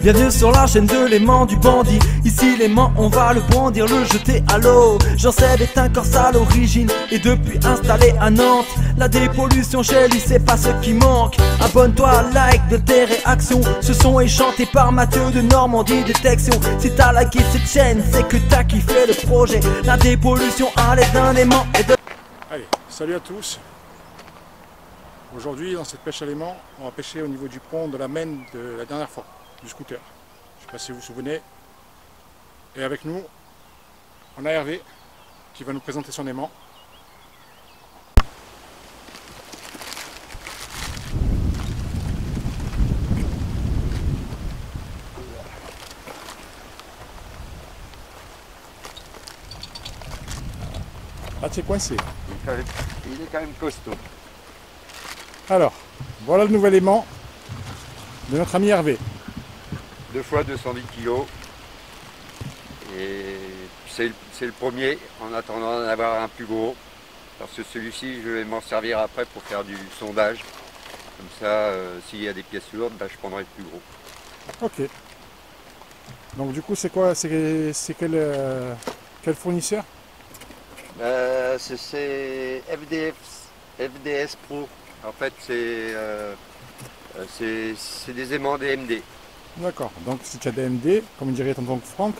Bienvenue sur la chaîne de l'aimant du bandit. Ici l'aimant on va le bondir, le jeter à l'eau. Jean-Seb est un corse à l'origine et depuis installé à Nantes. La dépollution chez lui c'est pas ce qui manque. Abonne-toi, like de tes réactions. Ce son est chanté par Mathieu de Normandie Détection. Si t'as liké cette chaîne c'est que t'as kiffé le projet. La dépollution à l'aide d'un aimant et de... Allez, salut à tous. Aujourd'hui dans cette pêche à l'aimant, on va pêcher au niveau du pont de la Maine de la dernière fois, du scooter. Je ne sais pas si vous vous souvenez. Et avec nous, on a Hervé qui va nous présenter son aimant. Ah, tu es coincé. Il est quand même costaud. Alors, voilà le nouvel aimant de notre ami Hervé. 2 fois 210 kg. Et c'est le premier en attendant d'en avoir un plus gros. Parce que celui-ci, je vais m'en servir après pour faire du sondage. Comme ça, s'il y a des pièces lourdes, bah, je prendrai le plus gros. Ok. Donc du coup, c'est quoi? C'est quel fournisseur? C'est FDS Pro. En fait, c'est des aimants DMD. D'accord. Donc si tu as des MD, comme dirait tonton Franck,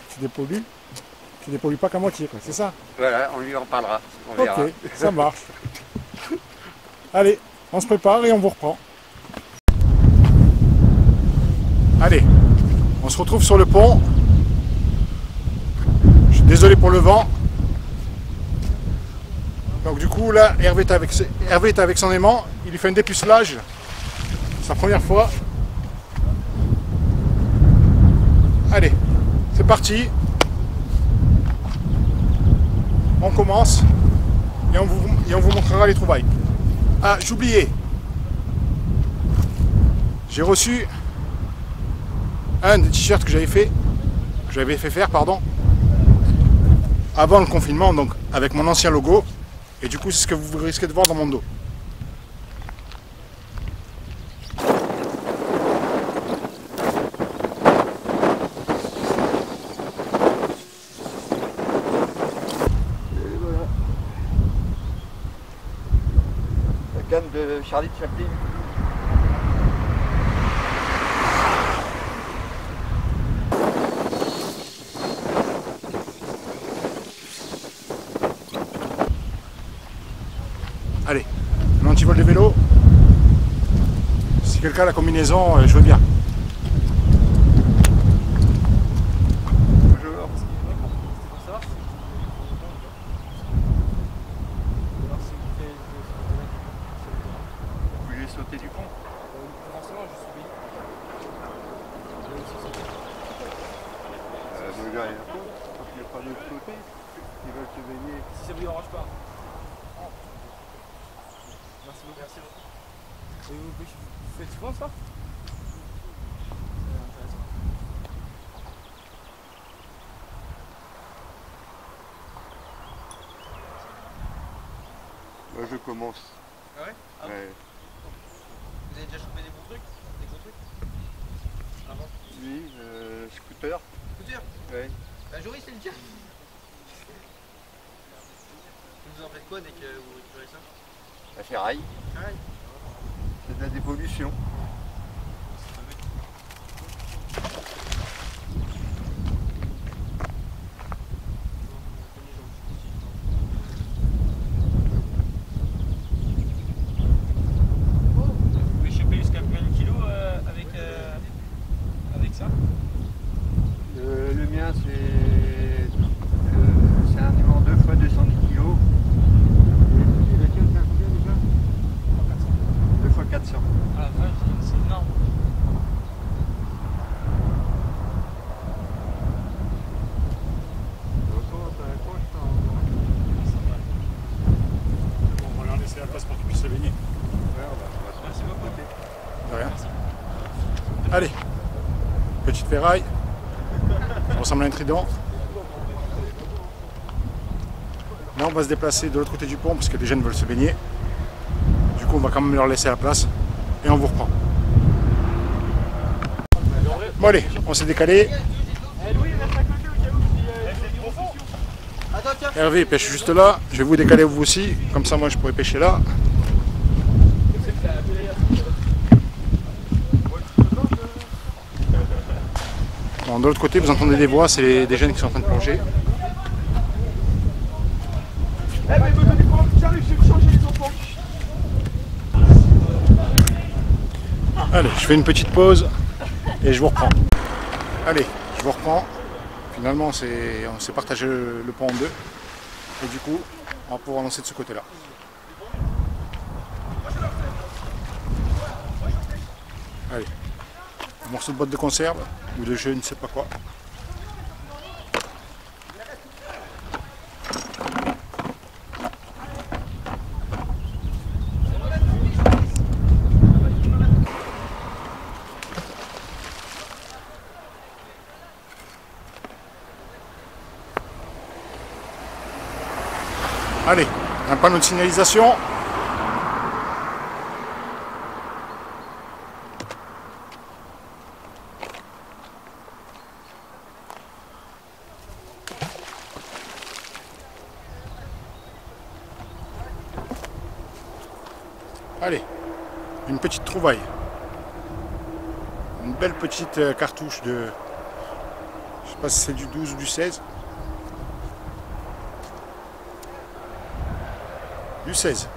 tu dépollues pas qu'à moitié, quoi. C'est ça? Voilà, on lui en parlera. On verra. Ok, ça marche. Allez, on se prépare et on vous reprend. Allez, on se retrouve sur le pont. Je suis désolé pour le vent. Donc du coup là, Hervé est avec son aimant, il lui fait un dépucelage, sa première fois. Allez, c'est parti. On commence et on vous montrera les trouvailles. Ah, j'oubliais. J'ai reçu un des t-shirts que j'avais fait faire, avant le confinement, donc avec mon ancien logo. Et du coup, c'est ce que vous risquez de voir dans mon dos. Et voilà. La canne de Charlie Chaplin. Allez, un antivol de vélo. Si quelqu'un a la combinaison, je veux bien. Bonjour. Vous voulez sauter du pont? Le gars est un pont, quand il n'y a pas de sauter, ils veulent se baigner. Si ça vous dérange pas. Merci beaucoup. Merci beaucoup. Et vous faites souvent ça? Moi je commence. Ah ouais? Ah bon. Ouais. Vous avez déjà chopé des bons trucs? Des gros trucs? Avant? Lui, scooter. Scooter? Ouais. Bah Joris c'est le tien. Vous en faites quoi dès que vous récupérez ça? La ferraille. Ah ouais. C'est de la dépollution. Vous pouvez choper jusqu'à combien de kilos avec ça? Le mien c'est un aimant 2 fois 210 kg. Et le tien c'est à combien déjà? 2 fois 400. Ah la vache, c'est énorme. Bon, on va leur laisser la place pour qu'ils puissent se baigner. Ouais, Merci beaucoup. De rien. Allez, petite ferraille. Ça ressemble à un trident. Là, on va se déplacer de l'autre côté du pont parce que les jeunes veulent se baigner. coup on va quand même leur laisser la place et on vous reprend. Bon allez, on s'est décalé. Hervé pêche juste là. Je vais vous décaler vous aussi. Comme ça moi je pourrais pêcher là. Bon, de l'autre côté vous entendez des voix, c'est des jeunes qui sont en train de plonger. Allez, je fais une petite pause et je vous reprends. Allez, je vous reprends. Finalement, on s'est partagé le pont en deux. Et du coup, on va pouvoir lancer de ce côté-là. Allez, un morceau de boîte de conserve ou de je ne sais pas quoi. Allez, un panneau de signalisation. Allez, une petite trouvaille. Une belle petite cartouche de... Je sais pas si c'est du 12 ou du 16. Du 16.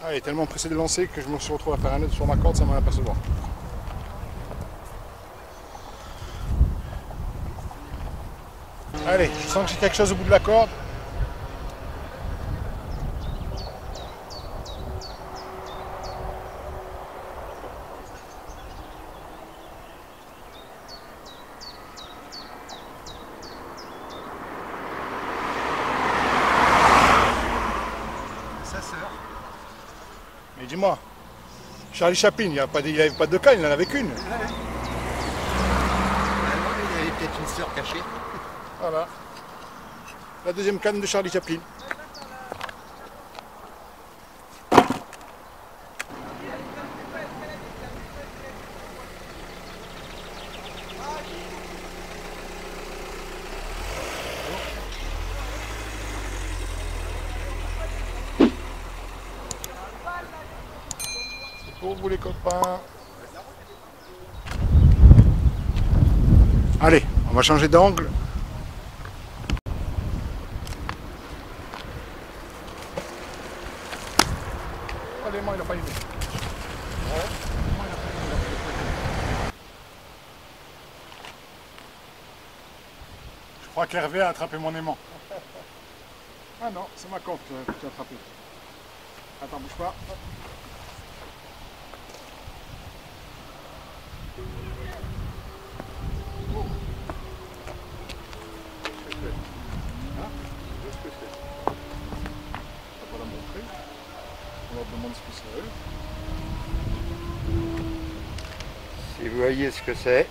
Ah, il est tellement pressé de lancer que je me suis retrouvé à faire un nœud sur ma corde sans m'en apercevoir. Allez, je sens que j'ai quelque chose au bout de la corde. Mais dis-moi, Charlie Chaplin, il n'y avait pas de canne, il n'en avait qu'une. Ouais. Il y avait peut-être une sœur cachée. Voilà. La deuxième canne de Charlie Chaplin. Pour vous les copains. Allez, on va changer d'angle. Allez, moi il n'a pas idée. Je crois qu'Hervé a attrapé mon aimant. Ah non, c'est ma corde que tu as attrapé. Attends, bouge pas. On leur demande ce que c'est. Si vous voyez ce que c'est.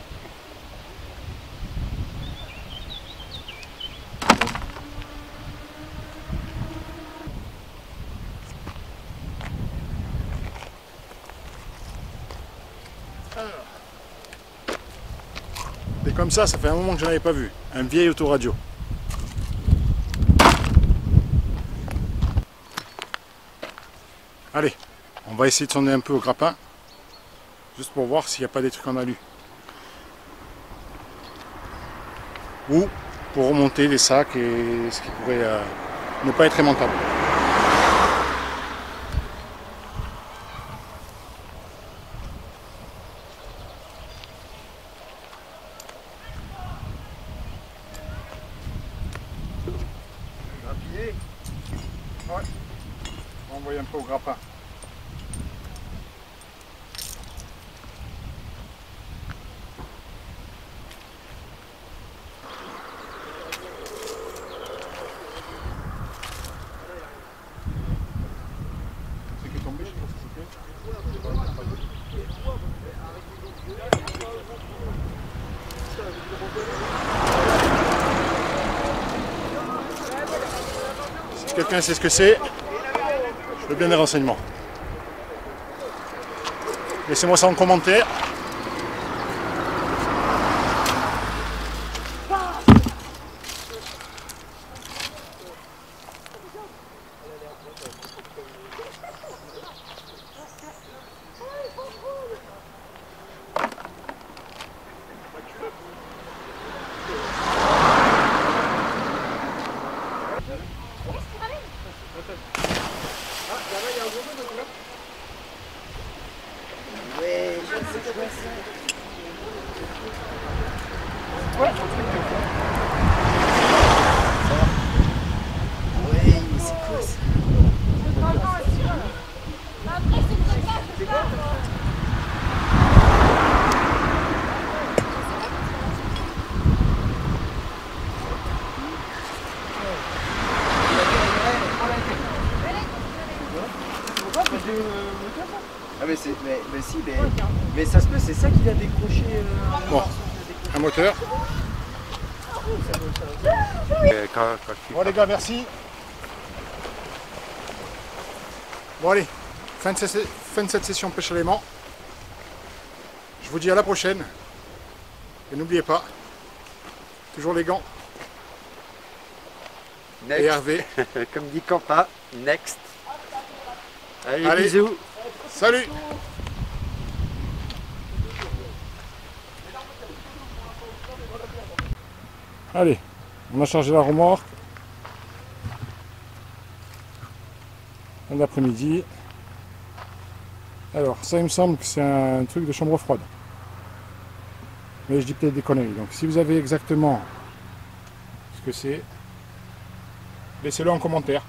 Et comme ça fait un moment que je n'en avais pas vu. Un vieil autoradio. Allez, on va essayer de sonner un peu au grappin. Juste pour voir s'il n'y a pas des trucs en alu. Ou pour remonter les sacs et ce qui pourrait ne pas être aimantable. envoyer un peu au grappin. C'est qui est tombé, je sais pas ce que c'était. Si quelqu'un sait ce que c'est, je veux bien des renseignements. Laissez-moi ça en commentaire. Ah mais ça se peut, c'est ça qu'il a décroché. Bon, un moteur. Bon les gars, merci. Bon allez, fin de cette session pêche à l'aimant. Je vous dis à la prochaine. Et n'oubliez pas, toujours les gants. Next. Et Hervé. Comme dit Campa, next. Allez, Allez. bisous. Salut! Allez, on a chargé la remorque. L'après-midi. Alors, ça il me semble que c'est un truc de chambre froide. Mais je dis peut-être des conneries. Donc si vous avez exactement ce que c'est, laissez-le en commentaire.